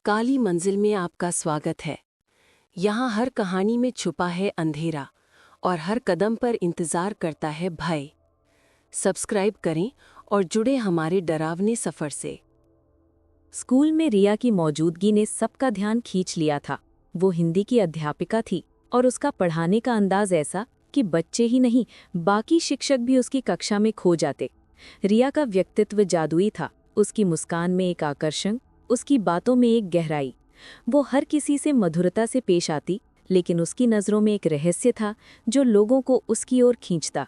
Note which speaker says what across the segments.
Speaker 1: काली मंजिल में आपका स्वागत है। यहाँ हर कहानी में छुपा है अंधेरा और हर कदम पर इंतजार करता है भय। सब्सक्राइब करें और जुड़े हमारे डरावने सफर से।
Speaker 2: स्कूल में रिया की मौजूदगी ने सबका ध्यान खींच लिया था। वो हिंदी की अध्यापिका थी और उसका पढ़ाने का अंदाज ऐसा कि बच्चे ही नहीं बाकी शिक्षक भी उसकी कक्षा में खो जाते। रिया का व्यक्तित्व जादुई था। उसकी मुस्कान में एक आकर्षण, उसकी बातों में एक गहराई। वो हर किसी से मधुरता से पेश आती, लेकिन उसकी नज़रों में एक रहस्य था जो लोगों को उसकी ओर खींचता।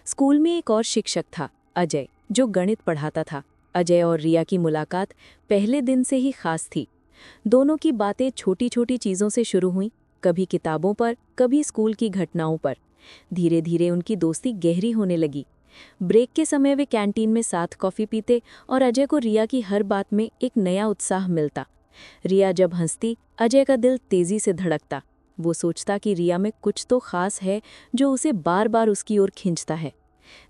Speaker 2: स्कूल में एक और शिक्षक था, अजय, जो गणित पढ़ाता था। अजय और रिया की मुलाकात पहले दिन से ही खास थी। दोनों की बातें छोटी छोटी चीज़ों से शुरू हुईं, कभी किताबों पर, कभी स्कूल की घटनाओं पर। धीरे धीरे उनकी दोस्ती गहरी होने लगी। ब्रेक के समय वे कैंटीन में साथ कॉफ़ी पीते और अजय को रिया की हर बात में एक नया उत्साह मिलता। रिया जब हंसती, अजय का दिल तेज़ी से धड़कता। वो सोचता कि रिया में कुछ तो खास है जो उसे बार बार उसकी ओर खींचता है।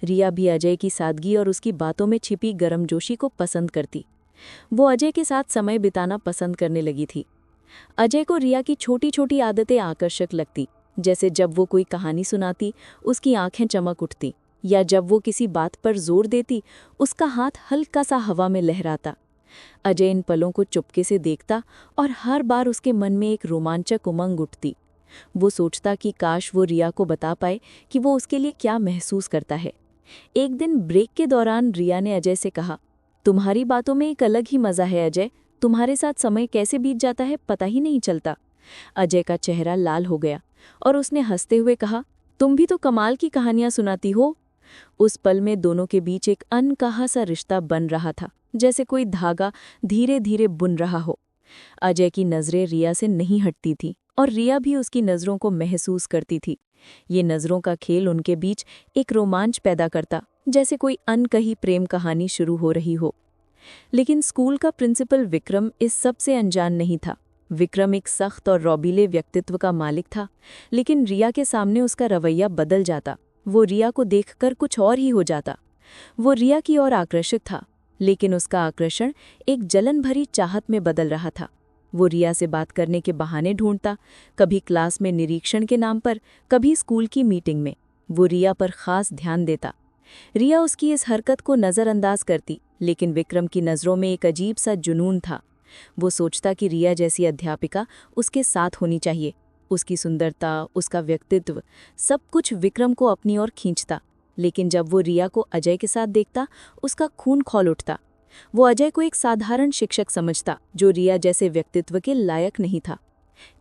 Speaker 2: रिया भी अजय की सादगी और उसकी बातों में छिपी गर्मजोशी को पसंद करती। वो अजय के साथ समय बिताना पसंद करने लगी थी। अजय को रिया की छोटी छोटी आदतें आकर्षक लगती, जैसे जब वो कोई कहानी सुनाती उसकी आंखें चमक उठती, या जब वो किसी बात पर जोर देती उसका हाथ हल्का सा हवा में लहराता। अजय इन पलों को चुपके से देखता और हर बार उसके मन में एक रोमांचक उमंग उठती। वो सोचता कि काश वो रिया को बता पाए कि वो उसके लिए क्या महसूस करता है। एक दिन ब्रेक के दौरान रिया ने अजय से कहा, तुम्हारी बातों में एक अलग ही मज़ा है अजय, तुम्हारे साथ समय कैसे बीत जाता है पता ही नहीं चलता। अजय का चेहरा लाल हो गया और उसने हंसते हुए कहा, तुम भी तो कमाल की कहानियां सुनाती हो। उस पल में दोनों के बीच एक अनकहा सा रिश्ता बन रहा था, जैसे कोई धागा धीरे धीरे बुन रहा हो। अजय की नज़रें रिया से नहीं हटती थी और रिया भी उसकी नज़रों को महसूस करती थी। ये नज़रों का खेल उनके बीच एक रोमांच पैदा करता, जैसे कोई अनकही प्रेम कहानी शुरू हो रही हो। लेकिन स्कूल का प्रिंसिपल विक्रम इस सब से अनजान नहीं था। विक्रम एक सख्त और रौबीले व्यक्तित्व का मालिक था, लेकिन रिया के सामने उसका रवैया बदल जाता। वो रिया को देखकर कुछ और ही हो जाता। वो रिया की ओर आकर्षित था, लेकिन उसका आकर्षण एक जलन भरी चाहत में बदल रहा था। वो रिया से बात करने के बहाने ढूंढता, कभी क्लास में निरीक्षण के नाम पर, कभी स्कूल की मीटिंग में। वो रिया पर खास ध्यान देता। रिया उसकी इस हरकत को नज़रअंदाज करती, लेकिन विक्रम की नज़रों में एक अजीब सा जुनून था। वो सोचता कि रिया जैसी अध्यापिका उसके साथ होनी चाहिए। उसकी सुंदरता, उसका व्यक्तित्व, सब कुछ विक्रम को अपनी ओर खींचता। लेकिन जब वो रिया को अजय के साथ देखता, उसका खून खौल उठता। वो अजय को एक साधारण शिक्षक समझता, जो रिया जैसे व्यक्तित्व के लायक नहीं था।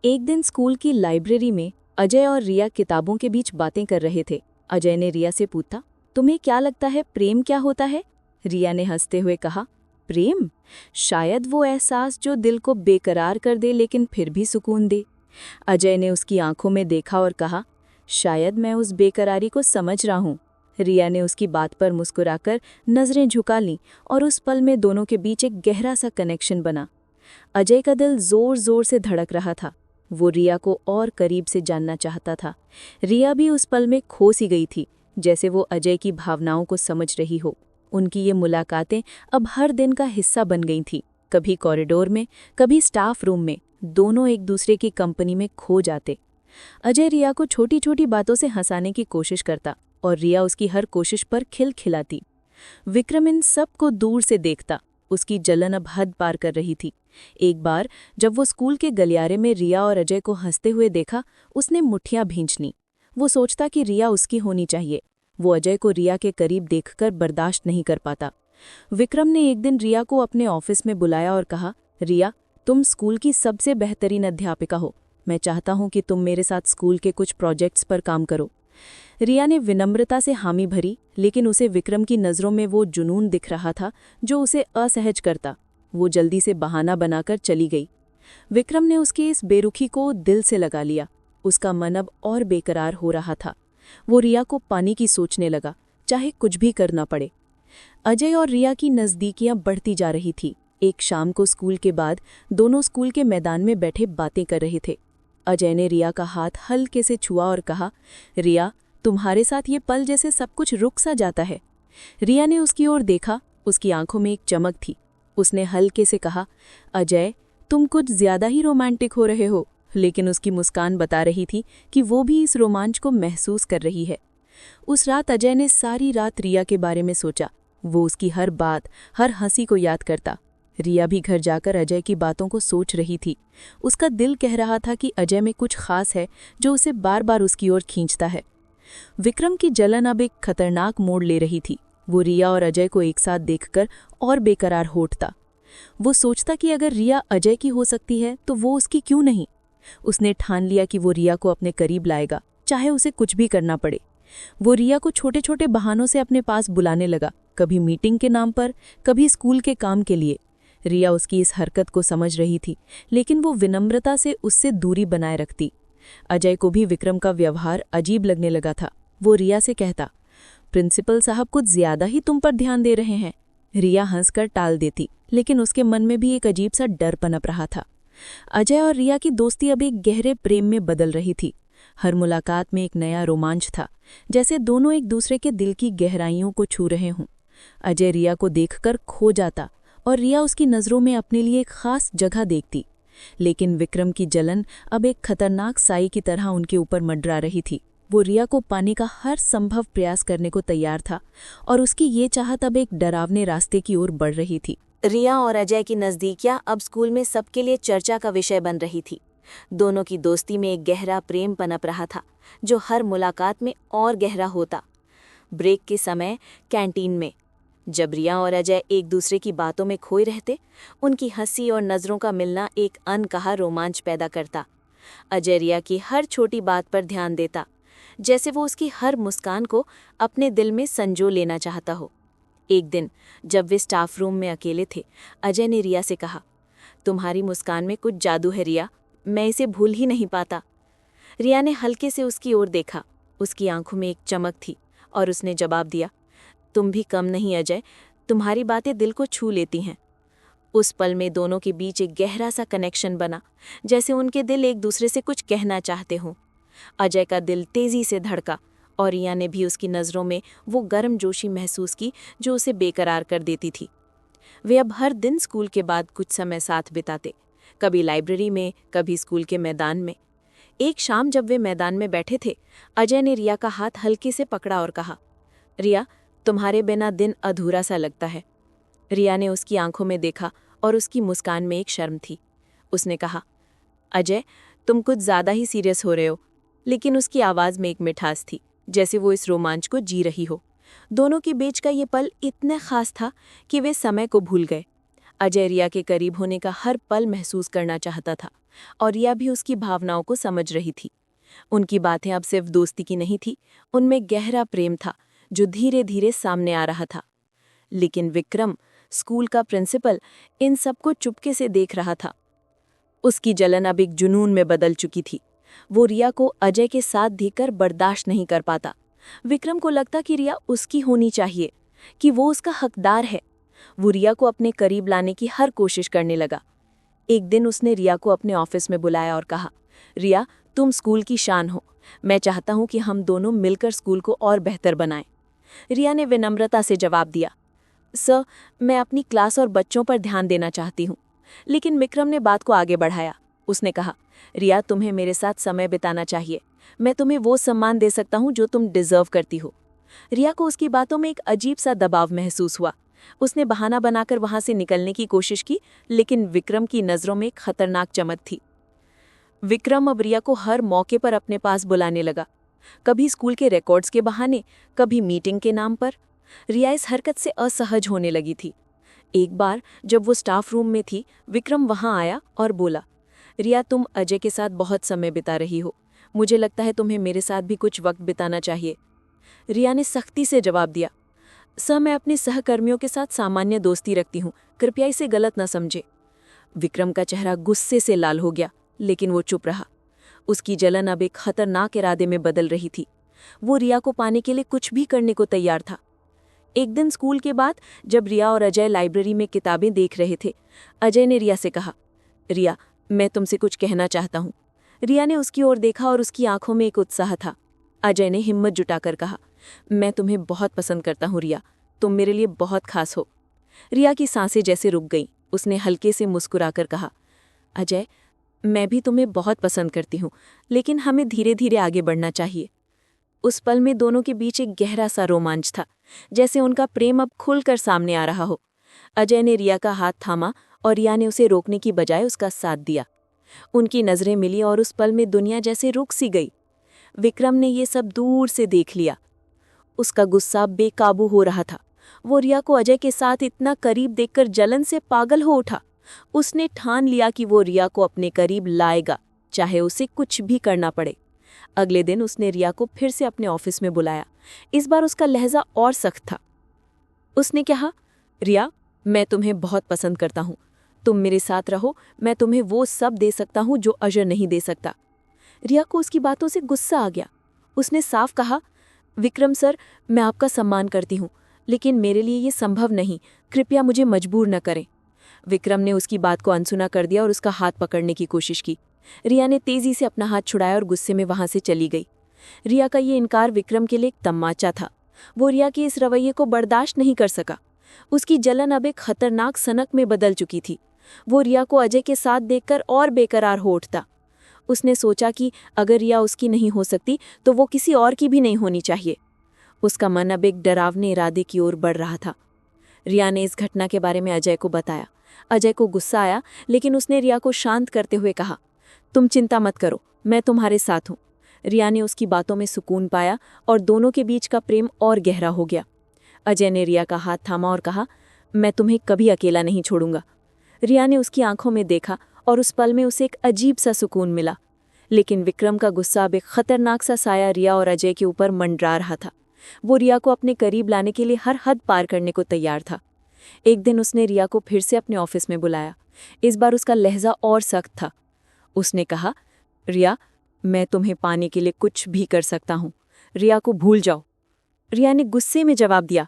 Speaker 2: एक दिन स्कूल की लाइब्रेरी में अजय और रिया किताबों के बीच बातें कर रहे थे। अजय ने रिया से पूछा, तुम्हें क्या लगता है प्रेम क्या होता है? रिया ने हंसते हुए कहा, प्रेम शायद वो एहसास जो दिल को बेकरार कर दे लेकिन फिर भी सुकून दे। अजय ने उसकी आंखों में देखा और कहा, शायद मैं उस बेकरारी को समझ रहा हूँ। रिया ने उसकी बात पर मुस्कुराकर नज़रें झुका लीं और उस पल में दोनों के बीच एक गहरा सा कनेक्शन बना। अजय का दिल जोर जोर से धड़क रहा था। वो रिया को और करीब से जानना चाहता था। रिया भी उस पल में खो सी गई थी, जैसे वो अजय की भावनाओं को समझ रही हो। उनकी ये मुलाकातें अब हर दिन का हिस्सा बन गई थीं। कभी कॉरिडोर में, कभी स्टाफ रूम में, दोनों एक दूसरे की कंपनी में खो जाते। अजय रिया को छोटी छोटी बातों से हंसाने की कोशिश करता और रिया उसकी हर कोशिश पर खिलखिलाती। विक्रम इन सब को दूर से देखता। उसकी जलन अब हद पार कर रही थी। एक बार जब वो स्कूल के गलियारे में रिया और अजय को हंसते हुए देखा, उसने मुट्ठियां भींच लीं। वो सोचता कि रिया उसकी होनी चाहिए। वो अजय को रिया के करीब देखकर बर्दाश्त नहीं कर पाता। विक्रम ने एक दिन रिया को अपने ऑफिस में बुलाया और कहा, रिया, तुम स्कूल की सबसे बेहतरीन अध्यापिका हो। मैं चाहता हूं कि तुम मेरे साथ स्कूल के कुछ प्रोजेक्ट्स पर काम करो। रिया ने विनम्रता से हामी भरी, लेकिन उसे विक्रम की नज़रों में वो जुनून दिख रहा था जो उसे असहज करता। वो जल्दी से बहाना बनाकर चली गई। विक्रम ने उसकी इस बेरुखी को दिल से लगा लिया। उसका मन अब और बेकरार हो रहा था। वो रिया को पानी की सोचने लगा, चाहे कुछ भी करना पड़े। अजय और रिया की नज़दीकियां बढ़ती जा रही थी। एक शाम को स्कूल के बाद दोनों स्कूल के मैदान में बैठे बातें कर रहे थे। अजय ने रिया का हाथ हल्के से छुआ और कहा, रिया, तुम्हारे साथ ये पल जैसे सब कुछ रुक सा जाता है। रिया ने उसकी ओर देखा। उसकी आंखों में एक चमक थी। उसने हल्के से कहा, अजय, तुम कुछ ज्यादा ही रोमांटिक हो रहे हो। लेकिन उसकी मुस्कान बता रही थी कि वो भी इस रोमांच को महसूस कर रही है। उस रात अजय ने सारी रात रिया के बारे में सोचा। वो उसकी हर बात, हर हंसी को याद करता। रिया भी घर जाकर अजय की बातों को सोच रही थी। उसका दिल कह रहा था कि अजय में कुछ खास है जो उसे बार बार उसकी ओर खींचता है। विक्रम की जलन अब एक खतरनाक मोड़ ले रही थी। वो रिया और अजय को एक साथ देखकर और बेकरार हो उठता। वो सोचता कि अगर रिया अजय की हो सकती है तो वो उसकी क्यों नहीं। उसने ठान लिया कि वो रिया को अपने करीब लाएगा, चाहे उसे कुछ भी करना पड़े। वो रिया को छोटे छोटे बहानों से अपने पास बुलाने लगा, कभी मीटिंग के नाम पर, कभी स्कूल के काम के लिए। रिया उसकी इस हरकत को समझ रही थी, लेकिन वो विनम्रता से उससे दूरी बनाए रखती। अजय को भी विक्रम का व्यवहार अजीब लगने लगा था। वो रिया से कहता, प्रिंसिपल साहब कुछ ज्यादा ही तुम पर ध्यान दे रहे हैं। रिया हंसकर टाल देती, लेकिन उसके मन में भी एक अजीब सा डर पनप रहा था। अजय और रिया की दोस्ती अब एक गहरे प्रेम में बदल रही थी। हर मुलाकात में एक नया रोमांच था, जैसे दोनों एक दूसरे के दिल की गहराइयों को छू रहे हों। अजय रिया को देखकर खो जाता और रिया उसकी नज़रों में अपने लिए एक खास जगह देखती। लेकिन विक्रम की जलन अब एक खतरनाक साई की तरह उनके ऊपर मंडरा रही थी। वो रिया को पाने का हर संभव प्रयास करने को तैयार था और उसकी ये चाहत अब एक डरावने रास्ते की ओर बढ़ रही थी।
Speaker 1: रिया और अजय की नज़दीकियां अब स्कूल में सबके लिए चर्चा का विषय बन रही थी। दोनों की दोस्ती में एक गहरा प्रेम पनप रहा था, जो हर मुलाकात में और गहरा होता। ब्रेक के समय कैंटीन में जब रिया और अजय एक दूसरे की बातों में खोए रहते, उनकी हंसी और नज़रों का मिलना एक अनकहा रोमांच पैदा करता। अजय रिया की हर छोटी बात पर ध्यान देता, जैसे वो उसकी हर मुस्कान को अपने दिल में संजो लेना चाहता हो। एक दिन जब वे स्टाफ रूम में अकेले थे, अजय ने रिया से कहा, तुम्हारी मुस्कान में कुछ जादू है रिया, मैं इसे भूल ही नहीं पाता। रिया ने हल्के से उसकी ओर देखा। उसकी आंखों में एक चमक थी और उसने जवाब दिया, तुम भी कम नहीं अजय, तुम्हारी बातें दिल को छू लेती हैं। उस पल में दोनों के बीच एक गहरा सा कनेक्शन बना, जैसे उनके दिल एक दूसरे से कुछ कहना चाहते हों। अजय का दिल तेजी से धड़का और रिया ने भी उसकी नज़रों में वो गर्मजोशी महसूस की जो उसे बेकरार कर देती थी। वे अब हर दिन स्कूल के बाद कुछ समय साथ बिताते, कभी लाइब्रेरी में, कभी स्कूल के मैदान में। एक शाम जब वे मैदान में बैठे थे, अजय ने रिया का हाथ हल्के से पकड़ा और कहा, रिया, तुम्हारे बिना दिन अधूरा सा लगता है। रिया ने उसकी आंखों में देखा और उसकी मुस्कान में एक शर्म थी। उसने कहा, अजय, तुम कुछ ज़्यादा ही सीरियस हो रहे हो। लेकिन उसकी आवाज़ में एक मिठास थी, जैसे वो इस रोमांच को जी रही हो। दोनों के बीच का ये पल इतना खास था कि वे समय को भूल गए। अजय रिया के करीब होने का हर पल महसूस करना चाहता था और रिया भी उसकी भावनाओं को समझ रही थी। उनकी बातें अब सिर्फ दोस्ती की नहीं थी, उनमें गहरा प्रेम था जो धीरे धीरे सामने आ रहा था। लेकिन विक्रम, स्कूल का प्रिंसिपल, इन सबको चुपके से देख रहा था। उसकी जलन अब एक जुनून में बदल चुकी थी। वो रिया को अजय के साथ देखकर बर्दाश्त नहीं कर पाता। विक्रम को लगता कि रिया उसकी होनी चाहिए, कि वो उसका हकदार है। वो रिया को अपने करीब लाने की हर कोशिश करने लगा। एक दिन उसने रिया को अपने ऑफिस में बुलाया और कहा, रिया, तुम स्कूल की शान हो। मैं चाहता हूं कि हम दोनों मिलकर स्कूल को और बेहतर बनाएं। रिया ने विनम्रता से जवाब दिया, सर, मैं अपनी क्लास और बच्चों पर ध्यान देना चाहती हूँ। लेकिन विक्रम ने बात को आगे बढ़ाया। उसने कहा, रिया, तुम्हें मेरे साथ समय बिताना चाहिए। मैं तुम्हें वो सम्मान दे सकता हूँ जो तुम डिजर्व करती हो। रिया को उसकी बातों में एक अजीब सा दबाव महसूस हुआ। उसने बहाना बनाकर वहां से निकलने की कोशिश की, लेकिन विक्रम की नज़रों में एक खतरनाक चमक थी। विक्रम अब रिया को हर मौके पर अपने पास बुलाने लगा, कभी स्कूल के रिकॉर्ड्स के बहाने, कभी मीटिंग के नाम पर। रिया इस हरकत से असहज होने लगी थी। एक बार जब वो स्टाफ रूम में थी, विक्रम वहां आया और बोला, रिया, तुम अजय के साथ बहुत समय बिता रही हो। मुझे लगता है तुम्हें मेरे साथ भी कुछ वक्त बिताना चाहिए। रिया ने सख्ती से जवाब दिया, सर, मैं अपने सहकर्मियों के साथ सामान्य दोस्ती रखती हूँ, कृपया इसे गलत न समझे। विक्रम का चेहरा गुस्से से लाल हो गया, लेकिन वो चुप रहा। उसकी जलन अब एक खतरनाक इरादे में बदल रही थी। वो रिया को पाने के लिए कुछ भी करने को तैयार था। एक दिन स्कूल के बाद जब रिया और अजय लाइब्रेरी में किताबें देख रहे थे, अजय ने रिया से कहा, रिया, मैं तुमसे कुछ कहना चाहता हूँ। रिया ने उसकी ओर देखा और उसकी आंखों में एक उत्साह था। अजय ने हिम्मत जुटाकर कहा, मैं तुम्हें बहुत पसंद करता हूँ रिया, तुम मेरे लिए बहुत खास हो। रिया की सांसें जैसे रुक गईं। उसने हल्के से मुस्कुराकर कहा,
Speaker 2: अजय, मैं भी तुम्हें बहुत पसंद करती हूँ, लेकिन हमें धीरे धीरे आगे बढ़ना चाहिए। उस पल में दोनों के बीच एक गहरा सा रोमांच था, जैसे उनका प्रेम अब खुलकर सामने आ रहा हो। अजय ने रिया का हाथ थामा और रिया ने उसे रोकने की बजाय उसका साथ दिया। उनकी नजरें मिली और उस पल में दुनिया जैसे रुक सी गई। विक्रम ने ये सब दूर से देख लिया। उसका गुस्सा बेकाबू हो रहा था। वो रिया को अजय के साथ इतना करीब देखकर जलन से पागल हो उठा। उसने ठान लिया कि वो रिया को अपने करीब लाएगा, चाहे उसे कुछ भी करना पड़े। अगले दिन उसने रिया को फिर से अपने ऑफिस में बुलाया। इस बार उसका लहजा और सख्त था। उसने कहा, रिया, मैं तुम्हें बहुत पसंद करता हूँ। तुम मेरे साथ रहो, मैं तुम्हें वो सब दे सकता हूँ जो अजय नहीं दे सकता। रिया को उसकी बातों से गुस्सा आ गया। उसने साफ कहा, विक्रम सर, मैं आपका सम्मान करती हूँ, लेकिन मेरे लिए ये संभव नहीं। कृपया मुझे मजबूर न करें। विक्रम ने उसकी बात को अनसुना कर दिया और उसका हाथ पकड़ने की कोशिश की। रिया ने तेजी से अपना हाथ छुड़ाया और गुस्से में वहां से चली गई। रिया का ये इनकार विक्रम के लिए एक तमाचा था। वो रिया के इस रवैये को बर्दाश्त नहीं कर सका। उसकी जलन अब एक खतरनाक सनक में बदल चुकी थी। वो रिया को अजय के साथ देखकर और बेकरार हो उठता। उसने सोचा कि अगर रिया उसकी नहीं हो सकती तो वो किसी और की भी नहीं होनी चाहिए। उसका मन अब एक डरावने इरादे की ओर बढ़ रहा था। रिया ने इस घटना के बारे में अजय को बताया। अजय को गुस्सा आया, लेकिन उसने रिया को शांत करते हुए कहा, तुम चिंता मत करो, मैं तुम्हारे साथ हूँ। रिया ने उसकी बातों में सुकून पाया और दोनों के बीच का प्रेम और गहरा हो गया। अजय ने रिया का हाथ थामा और कहा, मैं तुम्हें कभी अकेला नहीं छोड़ूंगा। रिया ने उसकी आंखों में देखा और उस पल में उसे एक अजीब सा सुकून मिला। लेकिन विक्रम का गुस्सा अब एक खतरनाक सा साया रिया और अजय के ऊपर मंडरा रहा था। वो रिया को अपने करीब लाने के लिए हर हद पार करने को तैयार था। एक दिन उसने रिया को फिर से अपने ऑफिस में बुलाया। इस बार उसका लहजा और सख्त था। उसने कहा, रिया, मैं तुम्हें पाने के लिए कुछ भी कर सकता हूँ। रिया को भूल जाओ। रिया ने गुस्से में जवाब दिया,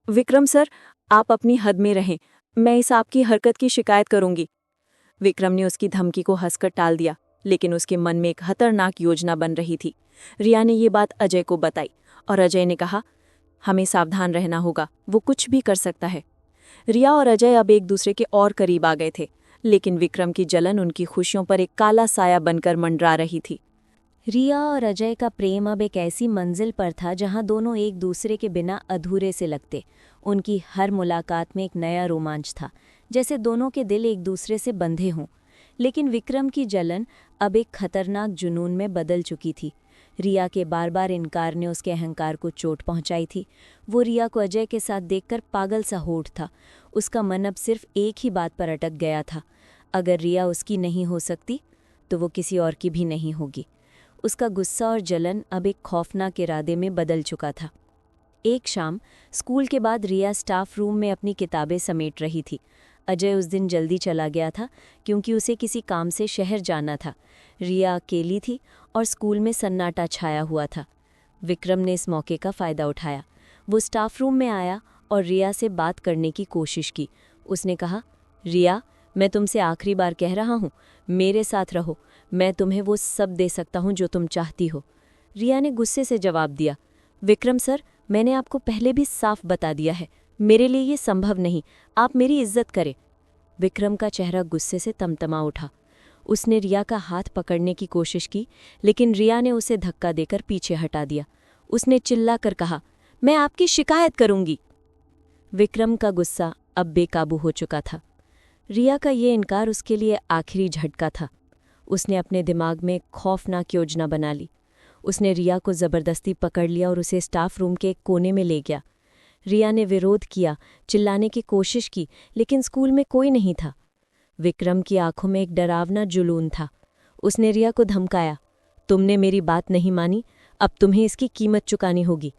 Speaker 2: विक्रम सर, आप अपनी हद में रहें, मैं इस आपकी हरकत की शिकायत करूंगी। विक्रम ने उसकी धमकी को हंसकर टाल दिया, लेकिन उसके मन में एक खतरनाक योजना बन रही थी। रिया ने ये बात अजय को बताई और अजय ने कहा, हमें सावधान रहना होगा, वो कुछ भी कर सकता है। रिया और अजय अब एक दूसरे के और करीब आ गए थे, लेकिन विक्रम की जलन उनकी खुशियों पर एक काला साया बनकर मंडरा रही थी।
Speaker 1: रिया और अजय का प्रेम अब एक ऐसी मंजिल पर था जहां दोनों एक दूसरे के बिना अधूरे से लगते। उनकी हर मुलाकात में एक नया रोमांच था, जैसे दोनों के दिल एक दूसरे से बंधे हों। लेकिन विक्रम की जलन अब एक खतरनाक जुनून में बदल चुकी थी। रिया के बार बार इनकार ने उसके अहंकार को चोट पहुंचाई थी। वो रिया को अजय के साथ देखकर पागल सा हो उठा। उसका मन अब सिर्फ एक ही बात पर अटक गया था, अगर रिया उसकी नहीं हो सकती तो वो किसी और की भी नहीं होगी। उसका गुस्सा और जलन अब एक खौफनाक इरादे में बदल चुका था। एक शाम स्कूल के बाद रिया स्टाफ रूम में अपनी किताबें समेट रही थी। अजय उस दिन जल्दी चला गया था क्योंकि उसे किसी काम से शहर जाना था। रिया अकेली थी और स्कूल में सन्नाटा छाया हुआ था। विक्रम ने इस मौके का फ़ायदा उठाया। वो स्टाफ रूम में आया और रिया से बात करने की कोशिश की। उसने कहा, रिया, मैं तुमसे आखिरी बार कह रहा हूँ, मेरे साथ रहो, मैं तुम्हें वो सब दे सकता हूँ जो तुम चाहती हो। रिया ने गुस्से से जवाब दिया, विक्रम सर, मैंने आपको पहले भी साफ बता दिया है, मेरे लिए ये संभव नहीं, आप मेरी इज्जत करें। विक्रम का चेहरा गुस्से से तमतमा उठा। उसने रिया का हाथ पकड़ने की कोशिश की, लेकिन रिया ने उसे धक्का देकर पीछे हटा दिया। उसने चिल्लाकर कहा, मैं आपकी शिकायत करूंगी। विक्रम का गुस्सा अब बेकाबू हो चुका था। रिया का ये इनकार उसके लिए आखिरी झटका था। उसने अपने दिमाग में खौफनाक योजना बना ली। उसने रिया को ज़बरदस्ती पकड़ लिया और उसे स्टाफ रूम के एक कोने में ले गया। रिया ने विरोध किया, चिल्लाने की कोशिश की, लेकिन स्कूल में कोई नहीं था। विक्रम की आंखों में एक डरावना जुनून था। उसने रिया को धमकाया, तुमने मेरी बात नहीं मानी, अब तुम्हें इसकी कीमत चुकानी होगी।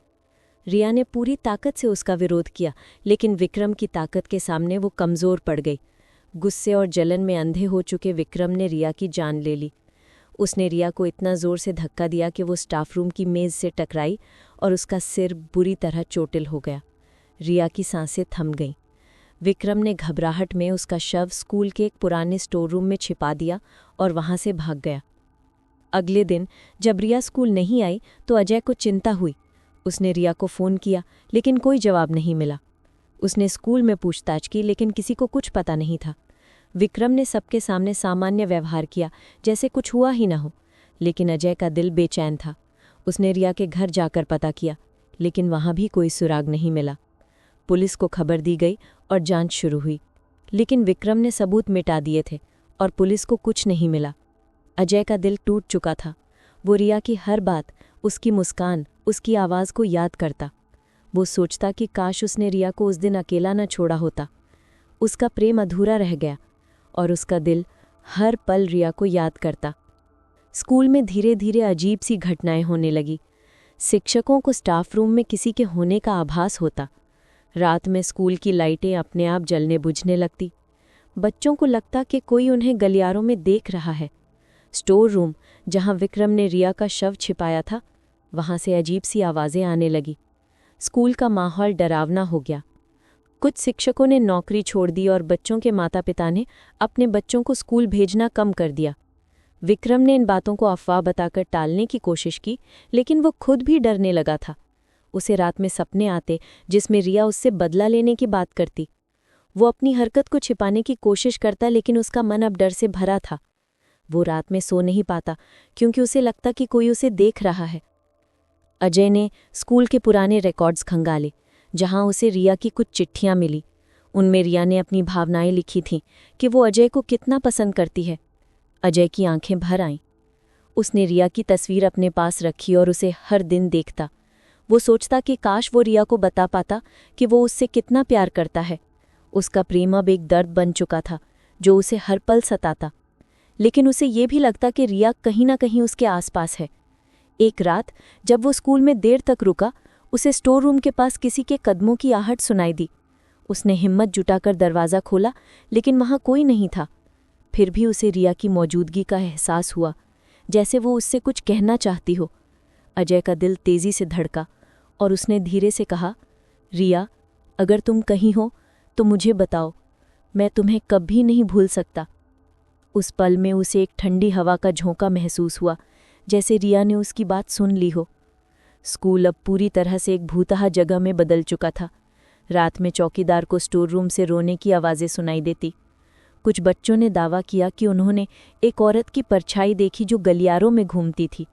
Speaker 1: रिया ने पूरी ताकत से उसका विरोध किया, लेकिन विक्रम की ताकत के सामने वो कमज़ोर पड़ गई। गुस्से और जलन में अंधे हो चुके विक्रम ने रिया की जान ले ली। उसने रिया को इतना ज़ोर से धक्का दिया कि वो स्टाफ रूम की मेज़ से टकराई और उसका सिर बुरी तरह चोटिल हो गया। रिया की सांसें थम गईं। विक्रम ने घबराहट में उसका शव स्कूल के एक पुराने स्टोर रूम में छिपा दिया और वहां से भाग गया। अगले दिन जब रिया स्कूल नहीं आई तो अजय को चिंता हुई। उसने रिया को फ़ोन किया, लेकिन कोई जवाब नहीं मिला। उसने स्कूल में पूछताछ की, लेकिन किसी को कुछ पता नहीं था।
Speaker 2: विक्रम ने सबके सामने सामान्य व्यवहार किया, जैसे कुछ हुआ ही न हो। लेकिन अजय का दिल बेचैन था। उसने रिया के घर जाकर पता किया, लेकिन वहां भी कोई सुराग नहीं मिला। पुलिस को खबर दी गई और जांच शुरू हुई, लेकिन विक्रम ने सबूत मिटा दिए थे और पुलिस को कुछ नहीं मिला। अजय का दिल टूट चुका था। वो रिया की हर बात, उसकी मुस्कान, उसकी आवाज़ को याद करता। वो सोचता कि काश उसने रिया को उस दिन अकेला न छोड़ा होता। उसका प्रेम अधूरा रह गया और उसका दिल हर पल रिया को याद करता। स्कूल में धीरे धीरे अजीब सी घटनाएं होने लगी। शिक्षकों को स्टाफ रूम में किसी के होने का आभास होता। रात में स्कूल की लाइटें अपने आप जलने बुझने लगती। बच्चों को लगता कि कोई उन्हें गलियारों में देख रहा है। स्टोर रूम, जहां विक्रम ने रिया का शव छिपाया था, वहां से अजीब सी आवाज़ें आने लगी। स्कूल का माहौल डरावना हो गया। कुछ शिक्षकों ने नौकरी छोड़ दी और बच्चों के माता पिता ने अपने बच्चों को स्कूल भेजना कम कर दिया। विक्रम ने इन बातों को अफवाह बताकर टालने की कोशिश की, लेकिन वो खुद भी डरने लगा था। उसे रात में सपने आते जिसमें रिया उससे बदला लेने की बात करती। वो अपनी हरकत को छिपाने की कोशिश करता, लेकिन उसका मन अब डर से भरा था। वो रात में सो नहीं पाता क्योंकि उसे लगता कि कोई उसे देख रहा है। अजय ने स्कूल के पुराने रिकॉर्ड्स खंगाले, जहां उसे रिया की कुछ चिट्ठियां मिली। उनमें रिया ने अपनी भावनाएं लिखी थीं कि वो अजय को कितना पसंद करती है। अजय की आंखें भर आईं। उसने रिया की तस्वीर अपने पास रखी और उसे हर दिन देखता। वो सोचता कि काश वो रिया को बता पाता कि वो उससे कितना प्यार करता है। उसका प्रेम अब एक दर्द बन चुका था जो उसे हर पल सताता। लेकिन उसे ये भी लगता कि रिया कहीं ना कहीं उसके आसपास है। एक रात जब वो स्कूल में देर तक रुका, उसे स्टोर रूम के पास किसी के कदमों की आहट सुनाई दी। उसने हिम्मत जुटाकर दरवाज़ा खोला, लेकिन वहां कोई नहीं था। फिर भी उसे रिया की मौजूदगी का एहसास हुआ, जैसे वो उससे कुछ कहना चाहती हो। अजय का दिल तेज़ी से धड़का और उसने धीरे से कहा, रिया, अगर तुम कहीं हो तो मुझे बताओ, मैं तुम्हें कभी नहीं भूल सकता। उस पल में उसे एक ठंडी हवा का झोंका महसूस हुआ, जैसे रिया ने उसकी बात सुन ली हो। स्कूल अब पूरी तरह से एक भूतहा जगह में बदल चुका था। रात में चौकीदार को स्टोर रूम से रोने की आवाज़ें सुनाई देती। कुछ बच्चों ने दावा किया कि उन्होंने एक औरत की परछाई देखी जो गलियारों में घूमती थी।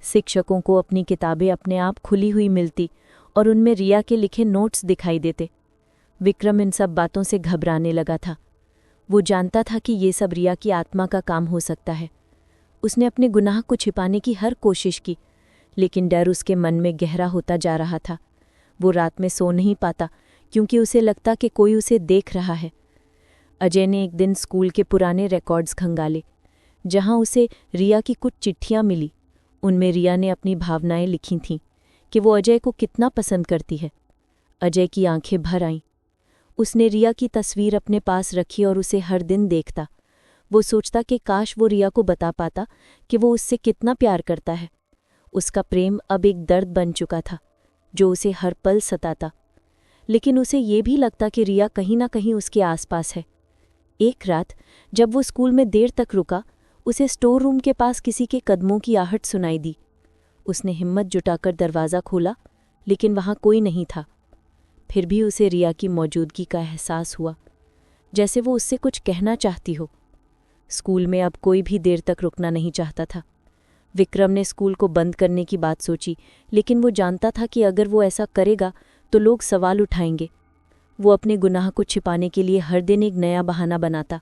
Speaker 2: शिक्षकों को अपनी किताबें अपने आप खुली हुई मिलती और उनमें रिया के लिखे नोट्स दिखाई देते। विक्रम इन सब बातों से घबराने लगा था। वो जानता था कि ये सब रिया की आत्मा का काम हो सकता है। उसने अपने गुनाह को छिपाने की हर कोशिश की, लेकिन डर उसके मन में गहरा होता जा रहा था। वो रात में सो नहीं पाता क्योंकि उसे लगता कि कोई उसे देख रहा है। अजय ने एक दिन स्कूल के पुराने रिकॉर्ड्स खंगाले, जहां उसे रिया की कुछ चिट्ठियां मिली। उनमें रिया ने अपनी भावनाएं लिखी थीं कि वो अजय को कितना पसंद करती है। अजय की आंखें भर आईं। उसने रिया की तस्वीर अपने पास रखी और उसे हर दिन देखता। वो सोचता कि काश वो रिया को बता पाता कि वो उससे कितना प्यार करता है। उसका प्रेम अब एक दर्द बन चुका था जो उसे हर पल सताता। लेकिन उसे ये भी लगता कि रिया कहीं ना कहीं उसके आसपास है। एक रात जब वो स्कूल में देर तक रुका, उसे स्टोर रूम के पास किसी के कदमों की आहट सुनाई दी। उसने हिम्मत जुटाकर दरवाज़ा खोला, लेकिन वहां कोई नहीं था। फिर भी उसे रिया की मौजूदगी का एहसास हुआ, जैसे वो उससे कुछ कहना चाहती हो। स्कूल में अब कोई भी देर तक रुकना नहीं चाहता था। विक्रम ने स्कूल को बंद करने की बात सोची, लेकिन वो जानता था कि अगर वो ऐसा करेगा तो लोग सवाल उठाएंगे। वो अपने गुनाह को छिपाने के लिए हर दिन एक नया बहाना बनाता।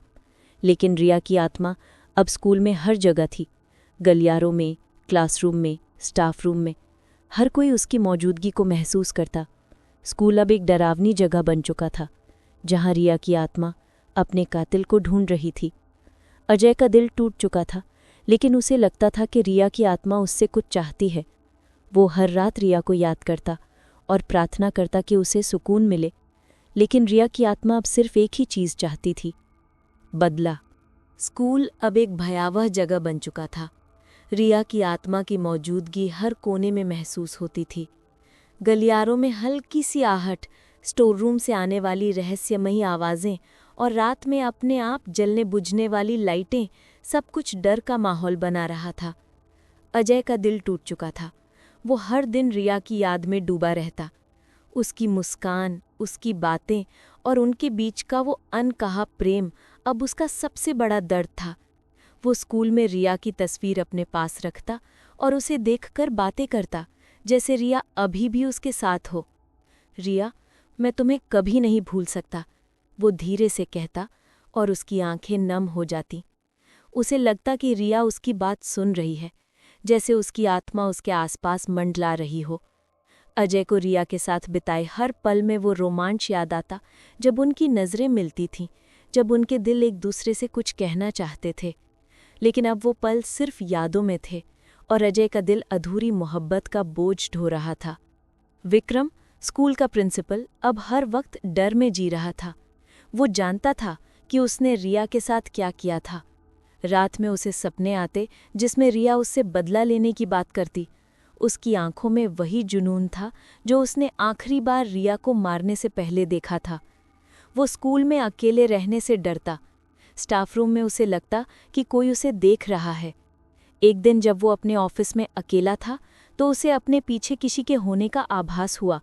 Speaker 2: लेकिन रिया की आत्मा अब स्कूल में हर जगह थी, गलियारों में, क्लासरूम में, स्टाफ रूम में। हर कोई उसकी मौजूदगी को महसूस करता। स्कूल अब एक डरावनी जगह बन चुका था, जहां रिया की आत्मा अपने कातिल को ढूंढ रही थी। अजय का दिल टूट चुका था, लेकिन उसे लगता था कि रिया की आत्मा उससे कुछ चाहती है। वो हर रात रिया को याद करता और प्रार्थना करता कि उसे सुकून मिले। लेकिन रिया की आत्मा अब सिर्फ एक ही चीज़ चाहती थी, बदला। स्कूल अब एक भयावह जगह बन चुका था। रिया की आत्मा की मौजूदगी हर कोने में महसूस होती थी। गलियारों में हल्की सी आहट, स्टोर रूम से आने वाली रहस्यमयी आवाज़ें और रात में अपने आप जलने बुझने वाली लाइटें, सब कुछ डर का माहौल बना रहा था। अजय का दिल टूट चुका था। वो हर दिन रिया की याद में डूबा रहता। उसकी मुस्कान, उसकी बातें और उनके बीच का वो अनकहा प्रेम अब उसका सबसे बड़ा दर्द था। वो स्कूल में रिया की तस्वीर अपने पास रखता और उसे देखकर बातें करता, जैसे रिया अभी भी उसके साथ हो। रिया, मैं तुम्हें कभी नहीं भूल सकता, वो धीरे से कहता और उसकी आंखें नम हो जाती। उसे लगता कि रिया उसकी बात सुन रही है, जैसे उसकी आत्मा उसके आसपास मंडला रही हो। अजय को रिया के साथ बिताए हर पल में वो रोमांच याद आता, जब उनकी नज़रें मिलती थीं, जब उनके दिल एक दूसरे से कुछ कहना चाहते थे। लेकिन अब वो पल सिर्फ यादों में थे और अजय का दिल अधूरी मोहब्बत का बोझ ढो रहा था। विक्रम, स्कूल का प्रिंसिपल, अब हर वक्त डर में जी रहा था। वो जानता था कि उसने रिया के साथ क्या किया था। रात में उसे सपने आते जिसमें रिया उससे बदला लेने की बात करती। उसकी आंखों में वही जुनून था जो उसने आखिरी बार रिया को मारने से पहले देखा था। वो स्कूल में अकेले रहने से डरता। स्टाफ रूम में उसे लगता कि कोई उसे देख रहा है। एक दिन जब वो अपने ऑफिस में अकेला था तो उसे अपने पीछे किसी के होने का आभास हुआ।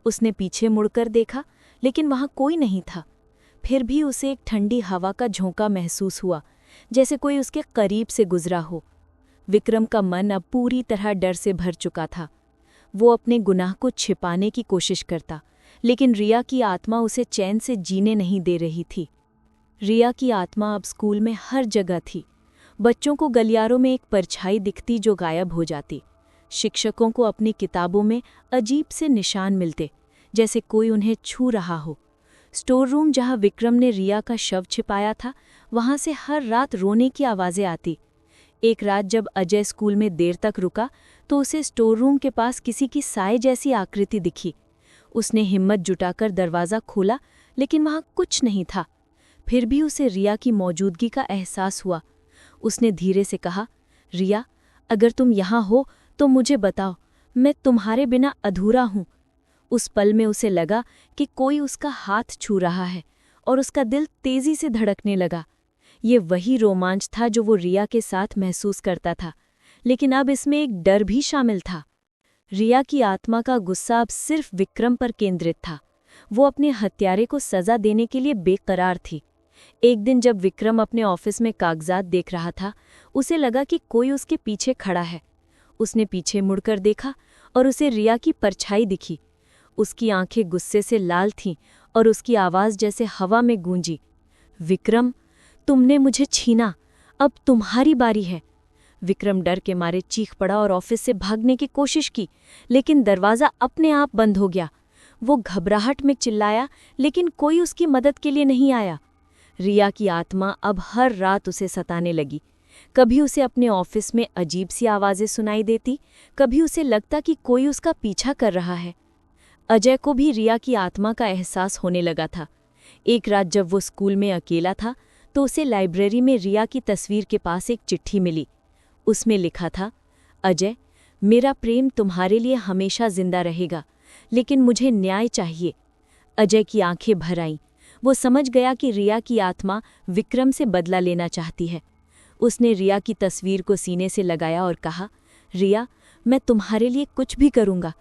Speaker 2: उसने पीछे मुड़कर देखा, लेकिन वहां कोई नहीं था। फिर भी उसे एक ठंडी हवा का झोंका महसूस हुआ, जैसे कोई उसके करीब से गुजरा हो। विक्रम का मन अब पूरी तरह डर से भर चुका था। वो अपने गुनाह को छिपाने की कोशिश करता, लेकिन रिया की आत्मा उसे चैन से जीने नहीं दे रही थी। रिया की आत्मा अब स्कूल में हर जगह थी। बच्चों को गलियारों में एक परछाई दिखती जो गायब हो जाती। शिक्षकों को अपनी किताबों में अजीब से निशान मिलते, जैसे कोई उन्हें छू रहा हो। स्टोर रूम जहाँ विक्रम ने रिया का शव छिपाया था, वहाँ से हर रात रोने की आवाज़ें आती। एक रात जब अजय स्कूल में देर तक रुका तो उसे स्टोर रूम के पास किसी की साए जैसी आकृति दिखी। उसने हिम्मत जुटाकर दरवाज़ा खोला, लेकिन वहाँ कुछ नहीं था। फिर भी उसे रिया की मौजूदगी का एहसास हुआ। उसने धीरे से कहा, रिया, अगर तुम यहाँ हो तो मुझे बताओ, मैं तुम्हारे बिना अधूरा हूँ। उस पल में उसे लगा कि कोई उसका हाथ छू रहा है और उसका दिल तेजी से धड़कने लगा। ये वही रोमांच था जो वो रिया के साथ महसूस करता था, लेकिन अब इसमें एक डर भी शामिल था। रिया की आत्मा का गुस्सा अब सिर्फ विक्रम पर केंद्रित था। वो अपने हत्यारे को सजा देने के लिए बेकरार थी। एक दिन जब विक्रम अपने ऑफिस में कागजात देख रहा था, उसे लगा कि कोई उसके पीछे खड़ा है। उसने पीछे मुड़कर देखा और उसे रिया की परछाई दिखी। उसकी आंखें गुस्से से लाल थीं और उसकी आवाज़ जैसे हवा में गूंजी, विक्रम, तुमने मुझे छीना, अब तुम्हारी बारी है। विक्रम डर के मारे चीख पड़ा और ऑफिस से भागने की कोशिश की, लेकिन दरवाज़ा अपने आप बंद हो गया। वो घबराहट में चिल्लाया, लेकिन कोई उसकी मदद के लिए नहीं आया। रिया की आत्मा अब हर रात उसे सताने लगी। कभी उसे अपने ऑफिस में अजीब सी आवाज़ें सुनाई देती, कभी उसे लगता कि कोई उसका पीछा कर रहा है। अजय को भी रिया की आत्मा का एहसास होने लगा था। एक रात जब वो स्कूल में अकेला था तो उसे लाइब्रेरी में रिया की तस्वीर के पास एक चिट्ठी मिली। उसमें लिखा था, अजय, मेरा प्रेम तुम्हारे लिए हमेशा जिंदा रहेगा, लेकिन मुझे न्याय चाहिए। अजय की आंखें भर आईं। वो समझ गया कि रिया की आत्मा विक्रम से बदला लेना चाहती है। उसने रिया की तस्वीर को सीने से लगाया और कहा, रिया, मैं तुम्हारे लिए कुछ भी करूँगा।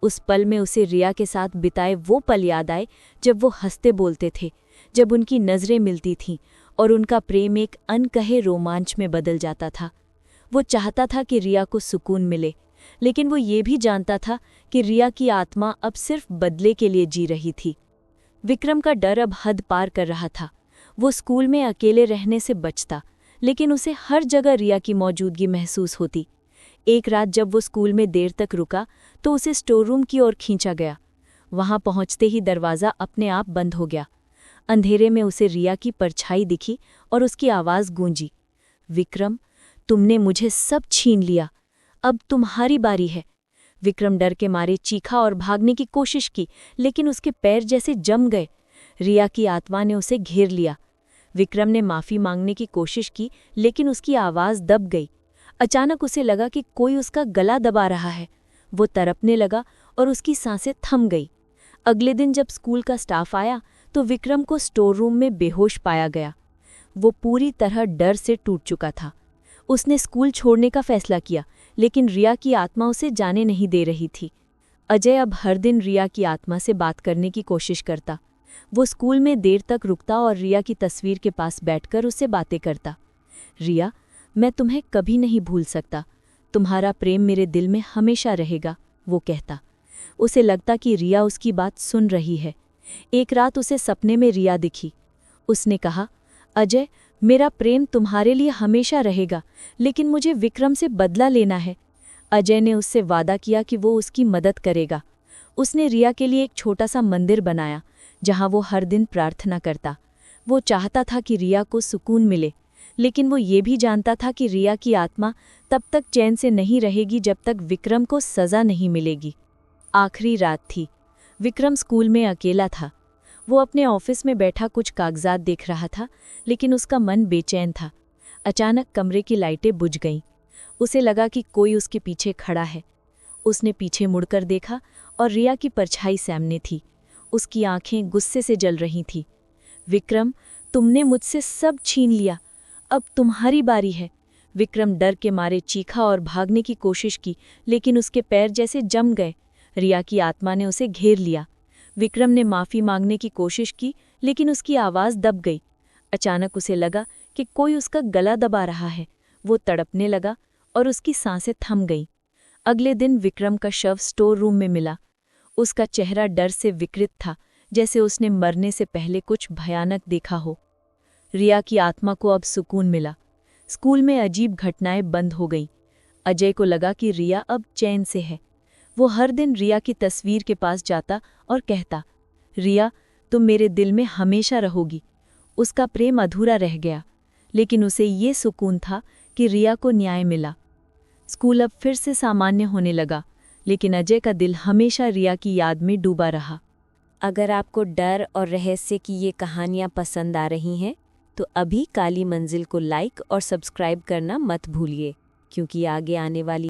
Speaker 2: उस पल में उसे रिया के साथ बिताए वो पल याद आए जब वो हंसते बोलते थे, जब उनकी नज़रें मिलती थीं और उनका प्रेम एक अनकहे रोमांच में बदल जाता था। वो चाहता था कि रिया को सुकून मिले, लेकिन वो ये भी जानता था कि रिया की आत्मा अब सिर्फ बदले के लिए जी रही थी। विक्रम का डर अब हद पार कर रहा था। वो स्कूल में अकेले रहने से बचता, लेकिन उसे हर जगह रिया की मौजूदगी महसूस होती। एक रात जब वो स्कूल में देर तक रुका तो उसे स्टोर रूम की ओर खींचा गया। वहां पहुंचते ही दरवाज़ा अपने आप बंद हो गया। अंधेरे में उसे रिया की परछाई दिखी और उसकी आवाज़ गूंजी, विक्रम, तुमने मुझे सब छीन लिया, अब तुम्हारी बारी है। विक्रम डर के मारे चीखा और भागने की कोशिश की, लेकिन उसके पैर जैसे जम गए। रिया की आत्मा ने उसे घेर लिया। विक्रम ने माफ़ी मांगने की कोशिश की, लेकिन उसकी आवाज़ दब गई। अचानक उसे लगा कि कोई उसका गला दबा रहा है। वो तड़पने लगा और उसकी सांसें थम गई। अगले दिन जब स्कूल का स्टाफ आया तो विक्रम को स्टोर रूम में बेहोश पाया गया। वो पूरी तरह डर से टूट चुका था। उसने स्कूल छोड़ने का फैसला किया, लेकिन रिया की आत्मा उसे जाने नहीं दे रही थी। अजय अब हर दिन रिया की आत्मा से बात करने की कोशिश करता। वो स्कूल में देर तक रुकता और रिया की तस्वीर के पास बैठकर उससे बातें करता। रिया, मैं तुम्हें कभी नहीं भूल सकता, तुम्हारा प्रेम मेरे दिल में हमेशा रहेगा, वो कहता। उसे लगता कि रिया उसकी बात सुन रही है। एक रात उसे सपने में रिया दिखी। उसने कहा, अजय, मेरा प्रेम तुम्हारे लिए हमेशा रहेगा, लेकिन मुझे विक्रम से बदला लेना है। अजय ने उससे वादा किया कि वो उसकी मदद करेगा। उसने रिया के लिए एक छोटा सा मंदिर बनाया, जहां वो हर दिन प्रार्थना करता। वो चाहता था कि रिया को सुकून मिले, लेकिन वो ये भी जानता था कि रिया की आत्मा तब तक चैन से नहीं रहेगी जब तक विक्रम को सज़ा नहीं मिलेगी। आखिरी रात थी। विक्रम स्कूल में अकेला था। वो अपने ऑफिस में बैठा कुछ कागजात देख रहा था, लेकिन उसका मन बेचैन था। अचानक कमरे की लाइटें बुझ गईं। उसे लगा कि कोई उसके पीछे खड़ा है। उसने पीछे मुड़कर देखा और रिया की परछाई सामने थी। उसकी आंखें गुस्से से जल रही थीं। विक्रम, तुमने मुझसे सब छीन लिया, अब तुम्हारी बारी है। विक्रम डर के मारे चीखा और भागने की कोशिश की, लेकिन उसके पैर जैसे जम गए। रिया की आत्मा ने उसे घेर लिया। विक्रम ने माफ़ी मांगने की कोशिश की, लेकिन उसकी आवाज़ दब गई। अचानक उसे लगा कि कोई उसका गला दबा रहा है। वो तड़पने लगा और उसकी सांसें थम गईं। अगले दिन विक्रम का शव स्टोर रूम में मिला। उसका चेहरा डर से विकृत था, जैसे उसने मरने से पहले कुछ भयानक देखा हो। रिया की आत्मा को अब सुकून मिला। स्कूल में अजीब घटनाएं बंद हो गईं। अजय को लगा कि रिया अब चैन से है। वो हर दिन रिया की तस्वीर के पास जाता और कहता, रिया, तुम मेरे दिल में हमेशा रहोगी। उसका प्रेम अधूरा रह गया, लेकिन उसे ये सुकून था कि रिया को न्याय मिला। स्कूल अब फिर से सामान्य होने लगा, लेकिन अजय का दिल हमेशा रिया की याद में डूबा रहा।
Speaker 1: अगर आपको डर और रहस्य की ये कहानियाँ पसंद आ रही हैं, तो अभी काली मंजिल को लाइक और सब्सक्राइब करना मत भूलिए, क्योंकि आगे आने वाली